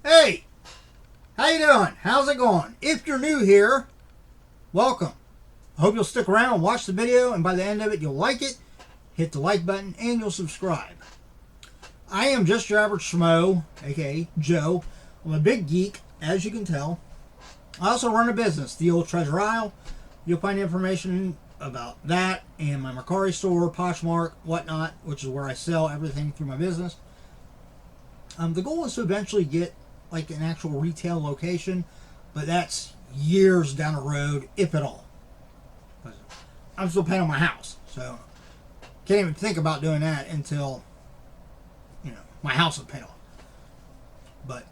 Hey, how you doing? How's it going? If you're new here, welcome. I hope you'll stick around and watch the video, and by the end of it, you'll like it, hit the like button, and you'll subscribe. I am just your average schmo, aka Joe. I'm a big geek, as you can tell. I also run a business, the Old Treasure Isle. You'll find information about that and my Mercari store, Poshmark, whatnot, which is where I sell everything through my business. The goal is to eventually get like an actual retail location, but that's years down the road, if at all. I'm still paying on my house, so can't even think about doing that until my house is paid off. But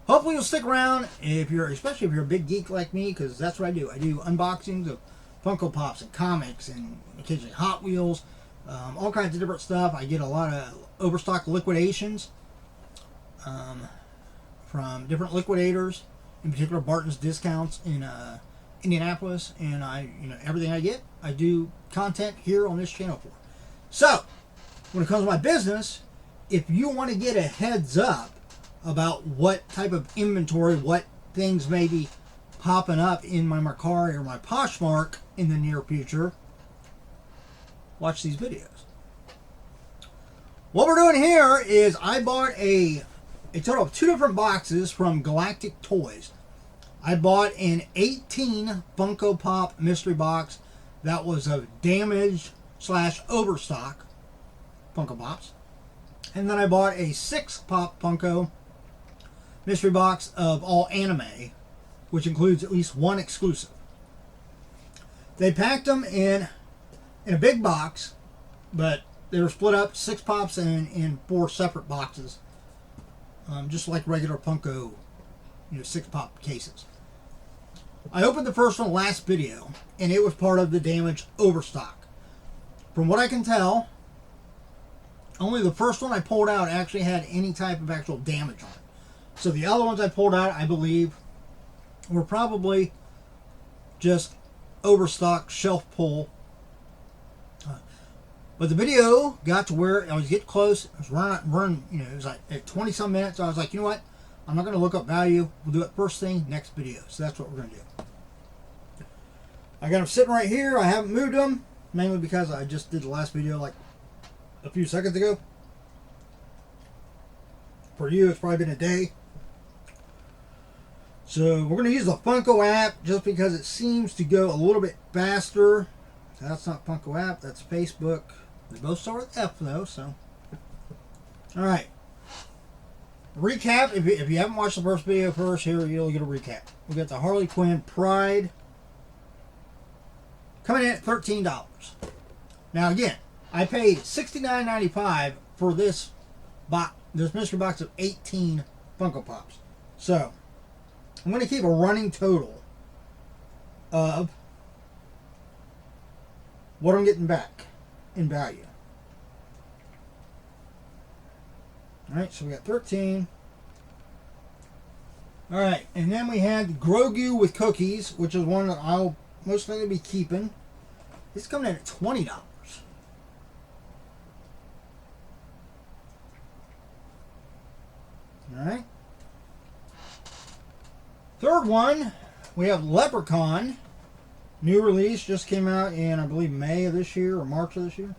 hopefully you'll stick around especially if you're a big geek like me, because that's what I do. I do unboxings of Funko Pops and comics and occasionally Hot Wheels, all kinds of different stuff. I get a lot of overstock liquidations from different liquidators, in particular Barton's Discounts in Indianapolis, and everything I get, I do content here on this channel for. So when it comes to my business, if you want to get a heads up about what type of inventory, what things may be popping up in my Mercari or my Poshmark in the near future, watch these videos. What we're doing here is I bought a total of 2 different boxes from Galactic Toys. I bought an 18 Funko Pop mystery box that was of damaged / overstock Funko Pops. And then I bought a 6 Pop Funko mystery box of all anime, which includes at least 1 exclusive. They packed them in a big box, but they were split up 6 Pops in 4 separate boxes, just like regular Funko 6 Pop cases. I opened the first one last video, and it was part of the damaged overstock. From what I can tell, only the first one I pulled out actually had any type of actual damage on it. So the other ones I pulled out, I believe, were probably just overstock shelf pull. But the video got to where I was getting close. I was running, it was like at 20 some minutes. I was like, you know what? I'm not going to look up value. We'll do it first thing, next video. So that's what we're going to do. I got them sitting right here. I haven't moved them, mainly because I just did the last video like a few seconds ago. For you, it's probably been a day. So we're going to use the Funko app just because it seems to go a little bit faster. That's not Funko app, that's Facebook. They both start with F though, so. Alright. Recap, if you haven't watched the first video first, here you'll get a recap. We got the Harley Quinn Pride coming in at $13. Now again, I paid $69.95 for this mystery box of 18 Funko Pops. So, I'm going to keep a running total of what I'm getting back in value. Alright, so we got 13. Alright, and then we had Grogu with cookies, which is one that I'll most likely be keeping. It's coming in at $20. Alright. Third one, we have Leprechaun. New release, just came out in, I believe, May of this year or March of this year.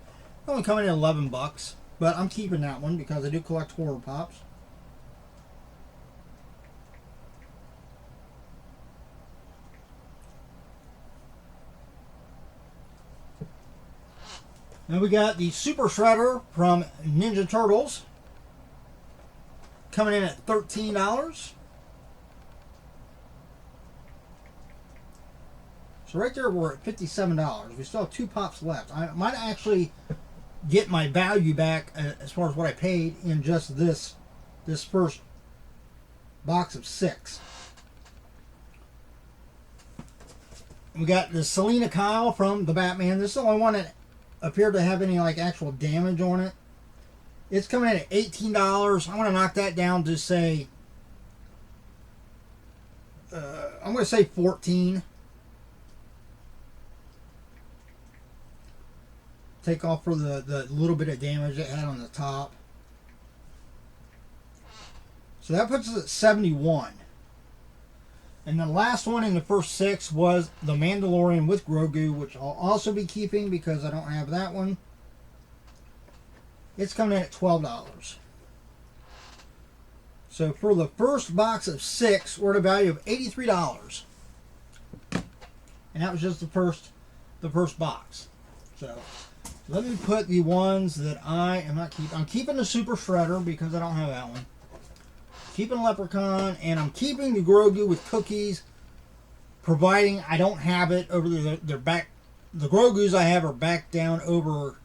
Only coming in at $11, but I'm keeping that one because I do collect horror pops. Then we got the Super Shredder from Ninja Turtles, coming in at $13. So right there we're at $57. We still have 2 pops left. I might actually get my value back as far as what I paid in just this first box of 6. We got the Selena Kyle from the Batman. This is the only one that appeared to have any like actual damage on it. It's coming in at $18. I want to knock that down to say I'm going to say 14. Take off for the little bit of damage it had on the top. So that puts us at 71. And the last one in the first 6 was The Mandalorian with Grogu, which I'll also be keeping because I don't have that one. It's coming in at $12. So for the first box of 6, we're at a value of $83. And that was just the first box. So let me put the ones that I am not keeping. I'm keeping the Super Shredder because I don't have that one. Keeping Leprechaun, and I'm keeping the Grogu with cookies, providing I don't have it over there. They're back. The Grogus I have are back down over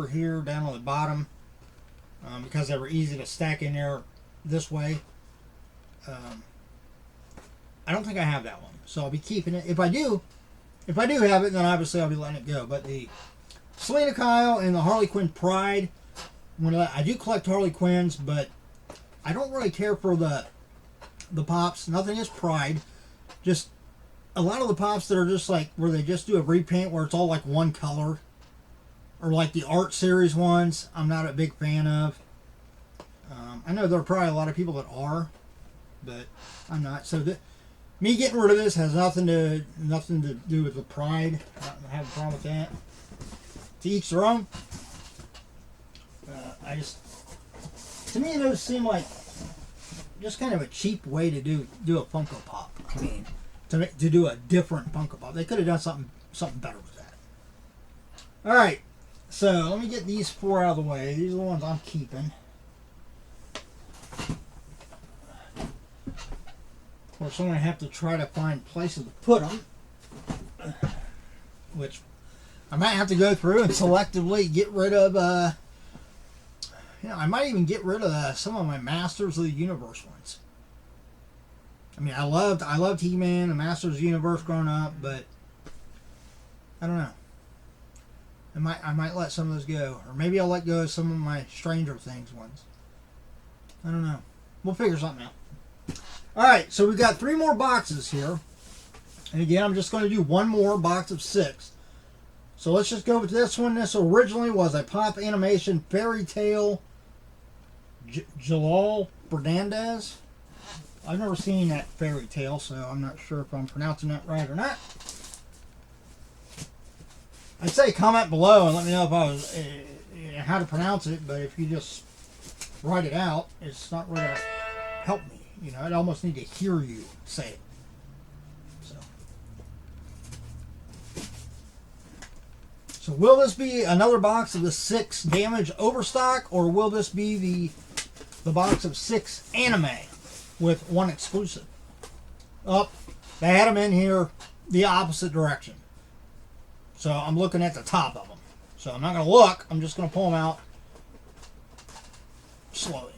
here, down on the bottom, because they were easy to stack in there this way. I don't think I have that one, so I'll be keeping it. If I do have it, then obviously I'll be letting it go. But the Selena Kyle and the Harley Quinn Pride, I do collect Harley Quinns, but I don't really care for the pops. Nothing is Pride. Just a lot of the pops that are just like where they just do a repaint where it's all like one color, or like the art series ones. I'm not a big fan of. I know there are probably a lot of people that are, but I'm not. So me getting rid of this has nothing to do with the Pride. I have a problem with that. To each their own. To me, those seem like just kind of a cheap way to do a Funko Pop. I mean, to do a different Funko Pop. They could have done something better with that. All right, so let me get these 4 out of the way. These are the ones I'm keeping. Of course, I'm going to have to try to find places to put them, which I might have to go through and selectively get rid of. I might even get rid of some of my Masters of the Universe ones. I mean, I loved He-Man and Masters of the Universe growing up, but I don't know. I might let some of those go, or maybe I'll let go of some of my Stranger Things ones. I don't know. We'll figure something out. All right, so we've got 3 more boxes here, and again, I'm just going to do one more box of 6. So let's just go with this one. This originally was a Pop Animation Fairy Tale Jalal Fernandez. I've never seen that fairy tale, so I'm not sure if I'm pronouncing that right or not. I'd say comment below and let me know if I was how to pronounce it, but if you just write it out, it's not really going to help me. You know, I'd almost need to hear you say it. So will this be another box of the 6 damage overstock, or will this be the box of 6 anime with 1 exclusive? Oh, they had them in here the opposite direction. So I'm looking at the top of them. So I'm not going to look. I'm just going to pull them out slowly.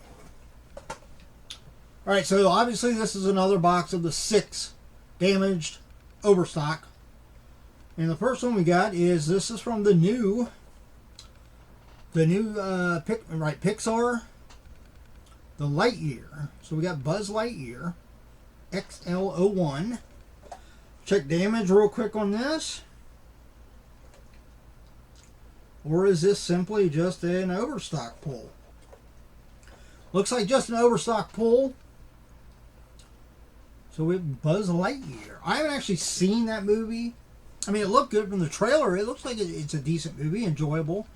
All right, so obviously this is another box of the 6 damaged overstock. And the first one we got is, this is from the new Pixar, the Lightyear. So we got Buzz Lightyear, XL01. Check damage real quick on this. Or is this simply just an overstock pull? Looks like just an overstock pull. So we have Buzz Lightyear. I haven't actually seen that movie. I mean, it looked good from the trailer. It looks like it's a decent movie, enjoyable.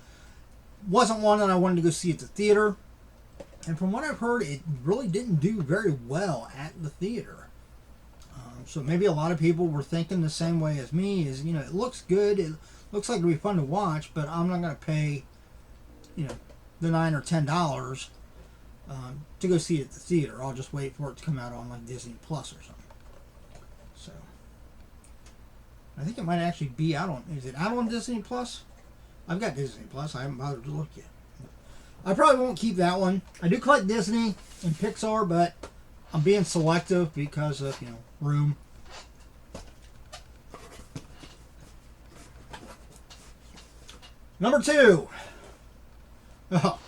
Wasn't one that I wanted to go see at the theater. And from what I've heard, it really didn't do very well at the theater. So maybe a lot of people were thinking the same way as me. Is, it looks good. It looks like it'll be fun to watch, but I'm not going to pay, the $9 or $10 to go see it at the theater. I'll just wait for it to come out on like Disney Plus or something. So I think it might actually be out on. Is it out on Disney Plus? I've got Disney Plus. I haven't bothered to look yet. I probably won't keep that one. I do collect Disney and Pixar, but I'm being selective because of room. Number 2. Oh,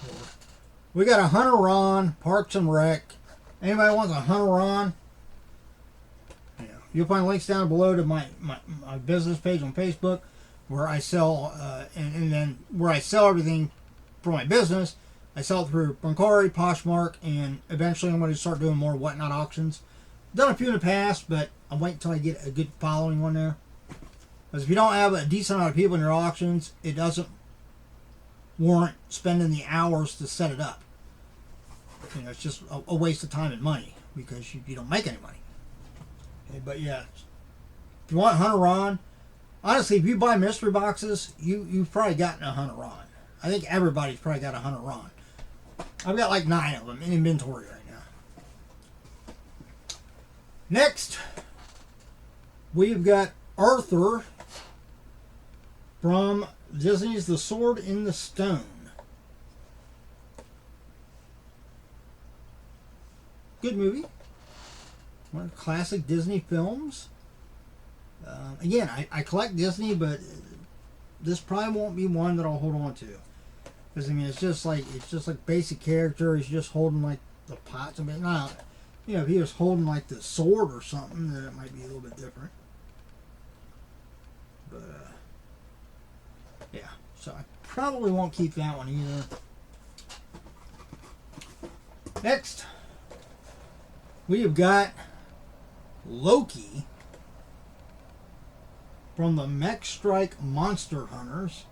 we got a Hunter Ron Parks and Rec. Anybody wants a Hunter Ron? You'll find links down below to my business page on Facebook, where I sell and then where I sell everything for my business. I sell it through Bunkari, Poshmark, and eventually I'm going to start doing more whatnot auctions. Done a few in the past, but I'm waiting until I get a good following on there. Because if you don't have a decent amount of people in your auctions, it doesn't warrant spending the hours to set it up. You know, it's just a waste of time and money because you don't make any money. Okay, but yeah, if you want Hunter Ron, honestly, if you buy mystery boxes, you've probably gotten a Hunter Ron. I think everybody's probably got a Hunter Ron. I've got like 9 of them in inventory right now. Next, we've got Arthur from Disney's The Sword in the Stone. Good movie. One of the classic Disney films. Again, I collect Disney, but this probably won't be one that I'll hold on to. Because I mean, it's just like basic character. He's just holding like the pots. I mean, not, you know, if he was holding like the sword or something, then it might be a little bit different. But yeah, so I probably won't keep that one either. Next, we have got Loki from the Mech Strike Monster Hunters.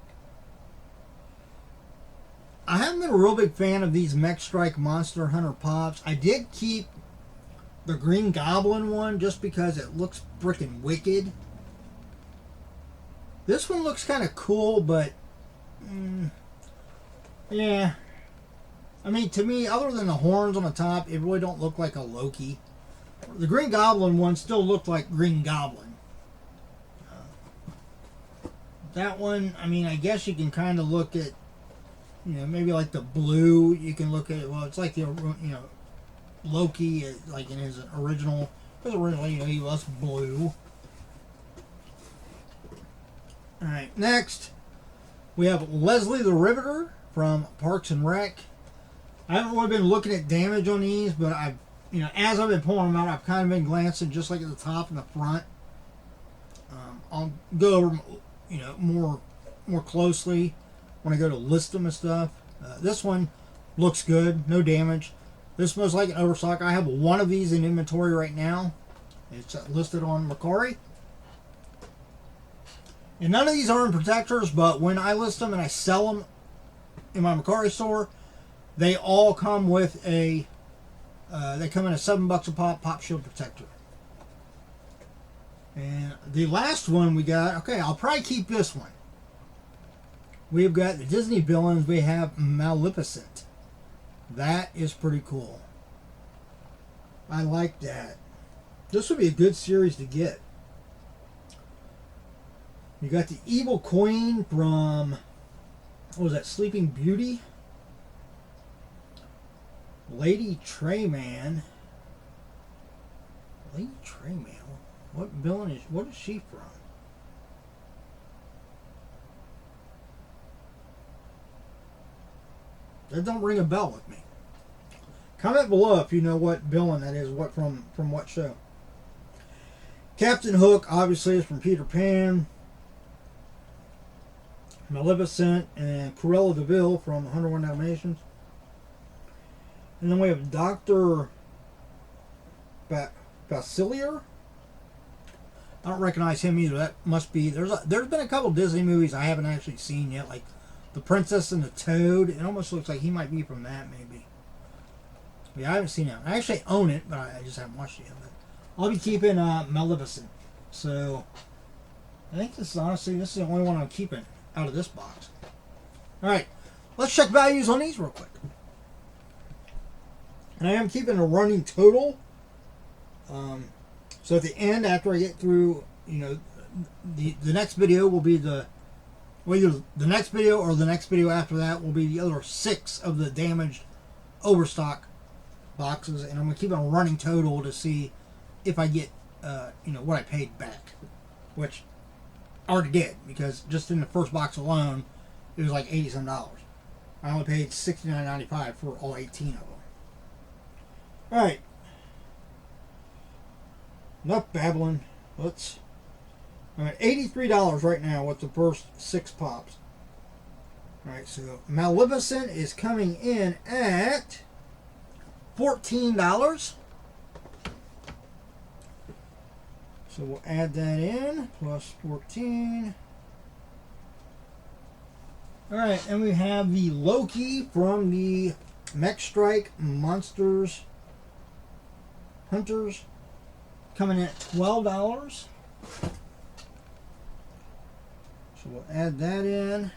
I haven't been a real big fan of these Mech Strike Monster Hunter Pops. I did keep the Green Goblin one just because it looks freaking wicked. This one looks kind of cool, but yeah. I mean, to me, other than the horns on the top, it really don't look like a Loki. The Green Goblin one still looked like Green Goblin. That one, I mean, I guess you can kind of look at, you know, maybe like the blue. You can look at it. Well, it's like the, you know, Loki, like in his original. Because originally, you know, he was blue. All right, next we have Leslie the Riveter from Parks and Rec. I haven't really been looking at damage on these, but I've, you know, as I've been pulling them out, I've kind of been glancing just like at the top and the front. I'll go over, you know, more closely when I go to list them and stuff. This one looks good, no damage. This smells like an overstock. I have one of these in inventory right now. It's listed on Mercari. And none of these are in protectors, but when I list them and I sell them in my Mercari store, they all come with a, they come in a $7 a pop shield protector. And the last one we got, okay, I'll probably keep this one. We've got the Disney villains. We have Maleficent. That is pretty cool. I like that. This would be a good series to get. You got the Evil Queen from, what was that, Sleeping Beauty? Lady Trayman. Lady Trayman? What villain is, what is she from? That don't ring a bell with me. Comment below if you know what villain that is, what from what show. Captain Hook, obviously, is from Peter Pan. Maleficent and Cruella de Vil from 101 Dalmatians. And then we have Dr. Facilier. I don't recognize him either. That must be, there's been a couple Disney movies I haven't actually seen yet, like The Princess and the Toad. It almost looks like he might be from that, maybe. Yeah, I haven't seen it. I actually own it, but I just haven't watched it yet. But I'll be keeping Maleficent. So I think this is the only one I'm keeping out of this box. Alright, let's check values on these real quick. And I am keeping a running total. So at the end, after I get through, you know, the next video will be either the next video or the next video after that will be the other 6 of the damaged overstock boxes, and I'm going to keep on a running total to see if I get, you know, what I paid back, which I already did, because just in the first box alone, it was like $80 some. I only paid $69.95 for all 18 of them. All right. Enough babbling. Let's. All right, $83 right now with the first 6 pops. Alright, so Maleficent is coming in at $14. So we'll add that in, plus 14. Alright, and we have the Loki from the Mech Strike Monsters Hunters coming in at $12. So we'll add that in.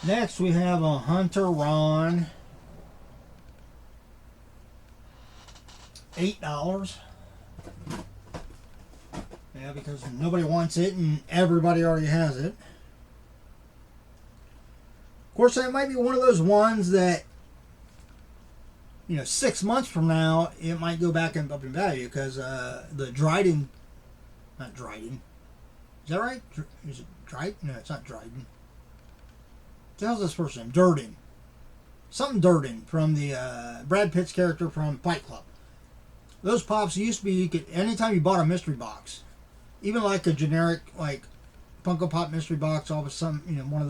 Next we have a Hunter Ron. $8. Yeah, because nobody wants it and everybody already has it. Of course, that might be one of those ones that, 6 months from now, it might go back up in value because the Dryden, not Dryden, is that right? Is it Dryden? No, it's not Dryden. What the hell's this first name? Durden. Something Durden from the Brad Pitt's character from Fight Club. Those pops used to be, you could, anytime you bought a mystery box, even like a generic, like Funko Pop mystery box off of some, one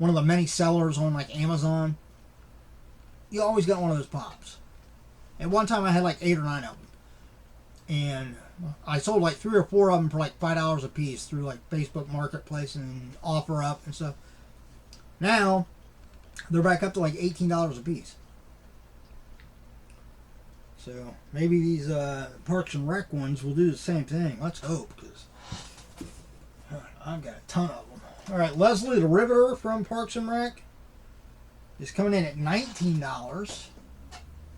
of the many sellers on like Amazon, you always got one of those pops. At one time I had like 8 or 9 of them. And I sold like 3 or 4 of them for like $5 a piece through like Facebook Marketplace and OfferUp and stuff. Now, they're back up to like $18 a piece. So maybe these Parks and Rec ones will do the same thing. Let's hope, because I've got a ton of them. All right, Leslie the Riveter from Parks and Rec is coming in at $19.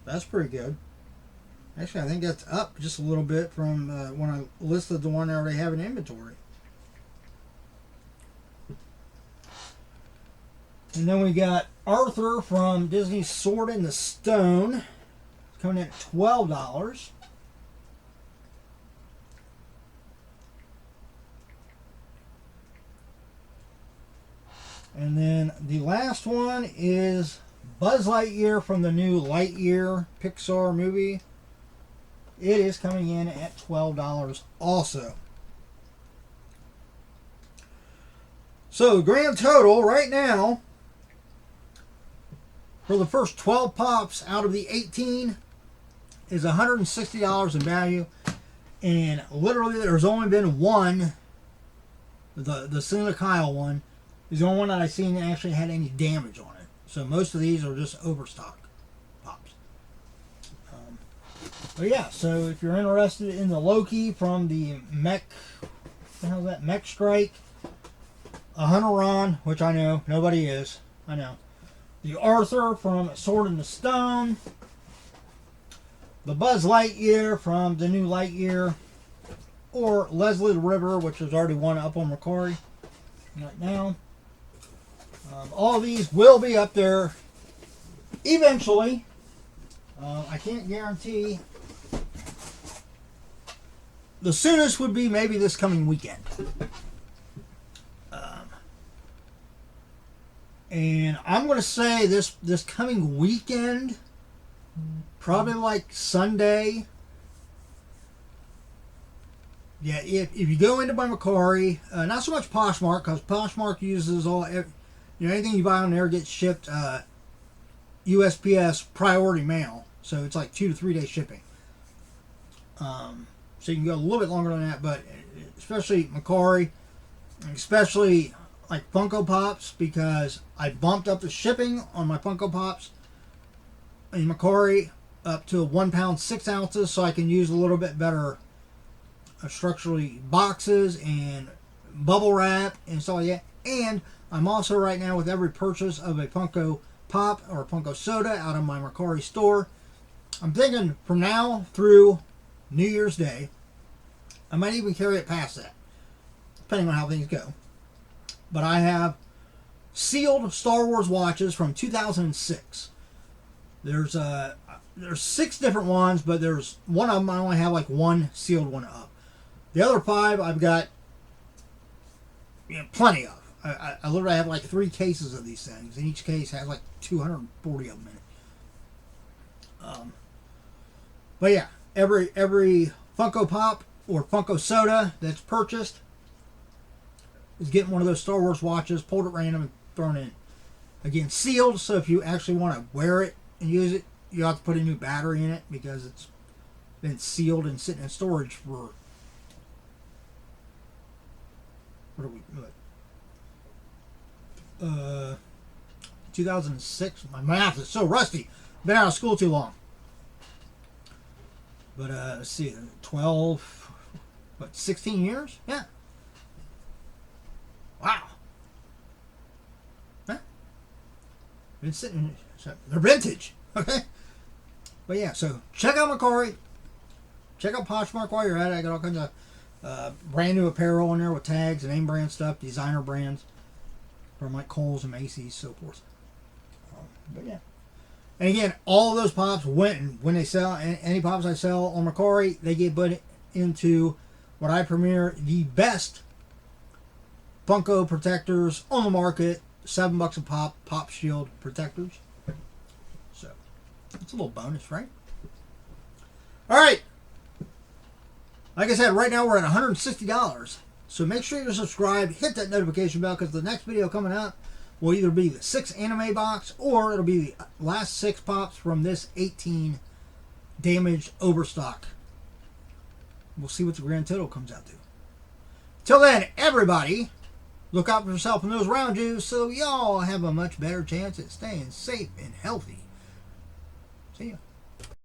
That's pretty good. Actually, I think that's up just a little bit from when I listed the one I already have in inventory. And then we got Arthur from Disney's Sword in the Stone. Coming in at $12. And then the last one is Buzz Lightyear from the new Lightyear Pixar movie. It is coming in at $12 also. So the grand total right now for the first 12 pops out of the 18 is $160 in value, and literally there's only been one, the Selena Kyle one is the only one that I've seen that actually had any damage on it. So most of these are just overstock pops. But yeah, so if you're interested in the Loki from the Mech, what the hell is that? Mech Strike, a Hunter Ron, which I know nobody is, I know. The Arthur from Sword in the Stone. The Buzz Lightyear from the new Lightyear. Or Leslie the River, which is already one up on Macquarie right now. All these will be up there eventually. I can't guarantee. The soonest would be maybe this coming weekend. And I'm going to say this coming weekend, probably like Sunday. Yeah, if you go into my Macquarie, not so much Poshmark, because Poshmark uses anything you buy on there gets shipped USPS priority mail. So it's like 2 to 3 day shipping. So you can go a little bit longer than that, but especially Macquarie, especially like Funko Pops, because I bumped up the shipping on my Funko Pops in Macquarie up to 1 pound 6 ounces, so I can use a little bit better structurally boxes and bubble wrap and stuff like that. And I'm also right now, with every purchase of a Funko Pop or Funko Soda out of my Macquarie store, I'm thinking from now through New Year's Day, I might even carry it past that, depending on how things go. But I have sealed Star Wars watches from 2006. There's 6 different ones, but there's one of them I only have like one sealed one up. The other 5 I've got plenty of. I literally have like 3 cases of these things, and each case has like 240 of them in it. But yeah, every Funko Pop or Funko Soda that's purchased, is getting one of those Star Wars watches, pulled at random, and thrown in. Again, sealed, so if you actually want to wear it and use it, you have to put a new battery in it because it's been sealed and sitting in storage for, what are we, 2006. My math is so rusty. Been out of school too long. But let's see, 12, 16 years? Yeah. Wow. Huh? Been sitting, they're vintage. Okay. But yeah, so check out Mercari. Check out Poshmark while you're at it. I got all kinds of brand new apparel in there with tags and name brand stuff, designer brands from like Kohl's and Macy's, so forth. But yeah. And again, all of those pops when they sell, any pops I sell on Mercari, they get put into what I premiere the best Funko protectors on the market. $7 a pop, pop shield protectors. So it's a little bonus, right? All right. Like I said, right now we're at $160. So make sure you're subscribed, hit that notification bell, because the next video coming out will either be the 6 anime box or it'll be the last 6 pops from this 18 damaged overstock. We'll see what the grand total comes out to. Till then, everybody, look out for yourself and those around you so y'all have a much better chance at staying safe and healthy. See ya.